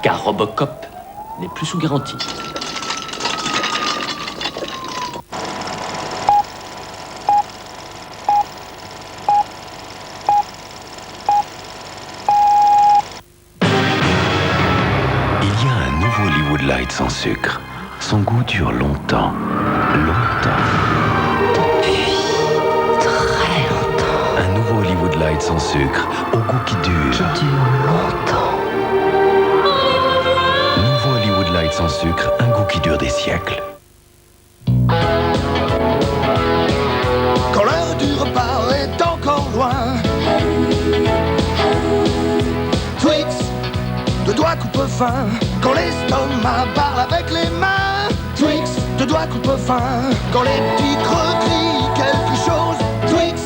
car Robocop n'est plus sous garantie. Il y a un nouveau Hollywood Light sans sucre. Son goût dure longtemps. Longtemps. Très longtemps. Un nouveau Hollywood Light sans sucre, au goût qui dure. Qui dure longtemps. Nouveau Hollywood Light sans sucre, un goût qui dure des siècles. Quand l'heure du repas est encore loin, Twix, de doigts coupe-fin. Quand l'estomac parle avec les mains, Twix, de doigts coupe-fin. Quand les petits creux crient quelque chose, Twix,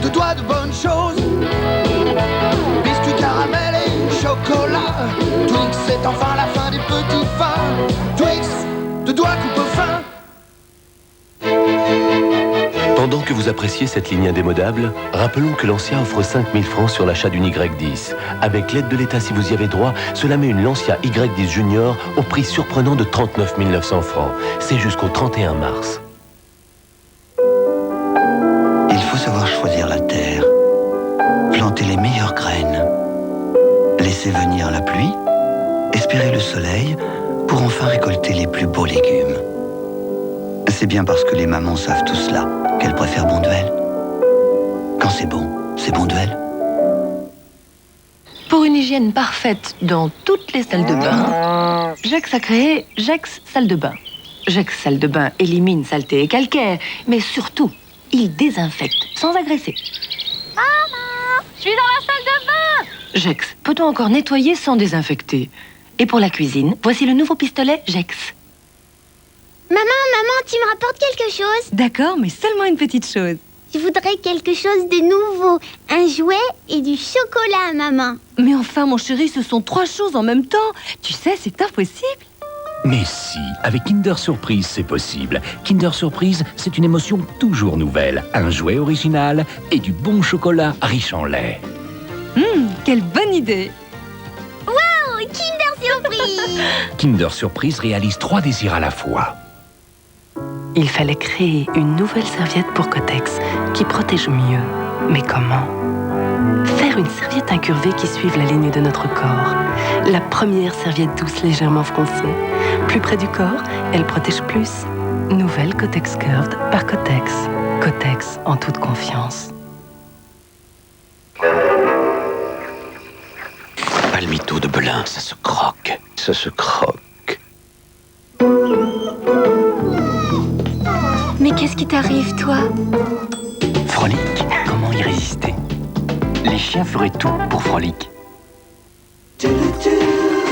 de doigts de bonnes choses. Biscuits, caramel et chocolat, Twix, c'est enfin la fin des petits fins. Twix, de doigts coupe-fin. Pendant que vous appréciez cette ligne indémodable, rappelons que Lancia offre 5 000 francs sur l'achat d'une Y10. Avec l'aide de l'État si vous y avez droit, cela met une Lancia Y10 Junior au prix surprenant de 39 900 francs. C'est jusqu'au 31 mars. Il faut savoir choisir la terre, planter les meilleures graines, laisser venir la pluie, espérer le soleil pour enfin récolter les plus beaux légumes. C'est bien parce que les mamans savent tout cela qu'elles préfèrent Bonduelle. Quand c'est Bonduelle. Pour une hygiène parfaite dans toutes les salles de bain, Jax a créé Jax Salle de Bain. Jax Salle de Bain élimine saleté et calcaire, mais surtout, il désinfecte sans agresser. Maman, je suis dans la salle de bain. Jax, peut-on encore nettoyer sans désinfecter? Et pour la cuisine, voici le nouveau pistolet Jax. Maman, tu me rapportes quelque chose? D'accord, mais seulement une petite chose. Je voudrais quelque chose de nouveau. Un jouet et du chocolat, maman. Mais enfin, mon chéri, ce sont 3 choses en même temps. Tu sais, c'est impossible. Mais si, avec Kinder Surprise, c'est possible. Kinder Surprise, c'est une émotion toujours nouvelle. Un jouet original et du bon chocolat riche en lait. Quelle bonne idée. Oh, Kinder Surprise. Kinder Surprise réalise 3 désirs à la fois. Il fallait créer une nouvelle serviette pour Kotex qui protège mieux. Mais comment? Faire une serviette incurvée qui suive la ligne de notre corps. La première serviette douce légèrement froncée. Plus près du corps, elle protège plus. Nouvelle Kotex Curved par Kotex. Kotex en toute confiance. Palmito de Belin, ça se croque. Ça se croque. Mais qu'est-ce qui t'arrive, toi? Frolic, comment y résister? Les chiens feraient tout pour Frolic.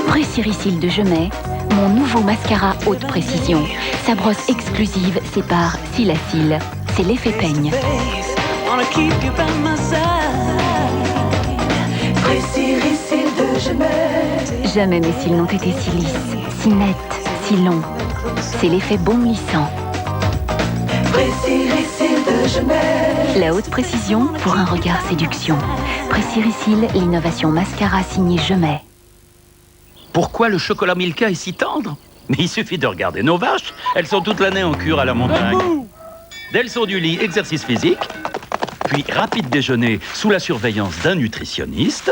Préciricile de Gemay, mon nouveau mascara haute précision. Sa brosse exclusive sépare cils à cils. C'est l'effet peigne. Préciricile de Gemay. Jamais mes cils n'ont été si lisses, si nets, si longs. C'est l'effet baume lissant. Préciricile de Gemay. La haute précision pour un regard séduction. Préciricile, l'innovation mascara signée Gemay. Pourquoi le chocolat Milka est si tendre? Mais il suffit de regarder nos vaches. Elles sont toute l'année en cure à la montagne. Dès elles sont du lit, exercice physique. Puis rapide déjeuner sous la surveillance d'un nutritionniste.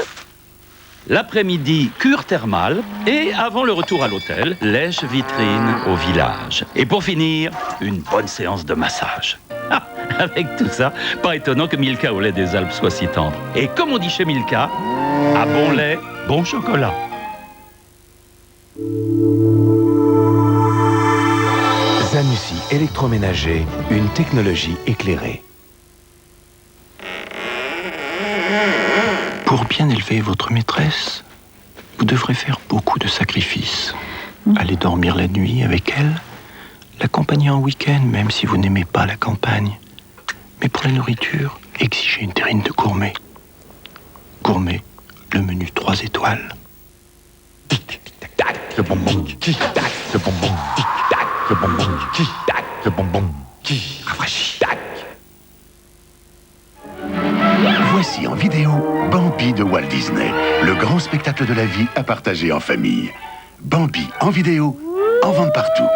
L'après-midi, cure thermale. Et avant le retour à l'hôtel, lèche vitrine au village. Et pour finir, une bonne séance de massage. Ah, avec tout ça, pas étonnant que Milka au lait des Alpes soit si tendre. Et comme on dit chez Milka, à bon lait, bon chocolat. Zanussi électroménager, une technologie éclairée. Pour bien élever votre maîtresse, vous devrez faire beaucoup de sacrifices. Aller dormir la nuit avec elle, l'accompagner en week-end même si vous n'aimez pas la campagne. Mais pour la nourriture, exigez une terrine de gourmet. Gourmet, le menu 3 étoiles. Tic-tac, le bonbon, tic-tac, le bonbon, tic-tac, le bonbon, tic-tac, le bonbon, qui rafraîchit, tac. Voici Voici en vidéo Bambi de Walt Disney, le grand spectacle de la vie à partager en famille. Bambi en vidéo, en vente partout.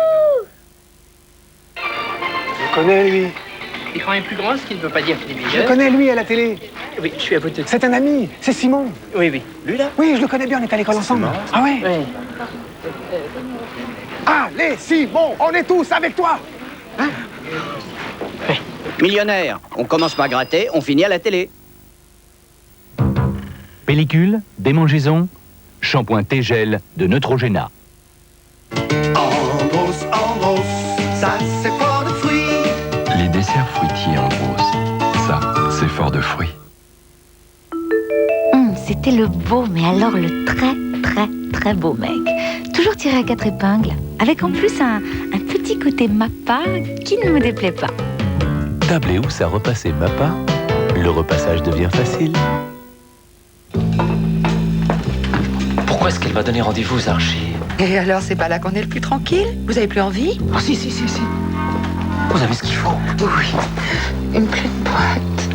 Je connais lui. Il est quand même plus grand, ce qui ne veut pas dire qu'il est meilleur. Je le connais lui à la télé. Oui, je suis à côté. C'est un ami, c'est Simon. Oui, oui. Lui là? Oui, je le connais bien, on est à l'école ensemble. Ah ouais? Oui. Allez, Simon, on est tous avec toi. Hein? Oui. Millionnaire, on commence par gratter, on finit à la télé. Pellicule, démangeaison, shampoing T-Gel de Neutrogena. Ambros, Ambros, ça c'est fort de fruits. Les desserts fruitiers en grosse, ça, c'est fort de fruits. C'était le beau, mais alors le très beau mec. Toujours tiré à 4 épingles, avec en plus un petit côté mappa qui ne me déplaît pas. Tabléus a repassé Mappa, le repassage devient facile. Pourquoi est-ce qu'elle m'a donné rendez-vous aux Archers? Et alors, c'est pas là qu'on est le plus tranquille? Vous avez plus envie? Oh si. Vous avez ce qu'il faut. Oui, une pleine boîte.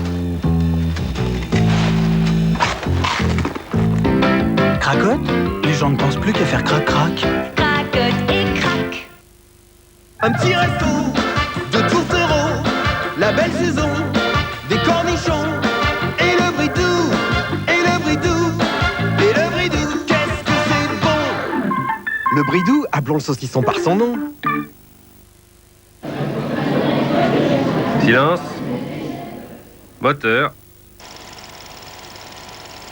Cracotte? Les gens ne pensent plus qu'à faire crac-crac. Cracotte et crac. Un petit resto de tourtereaux, la belle saison, des cornichons, et le bridou, et le bridou, et le bridou, qu'est-ce que c'est bon! Le bridou, appelons le saucisson par son nom. Silence. Moteur.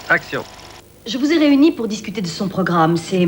Action. Je vous ai réunis pour discuter de son programme. C'est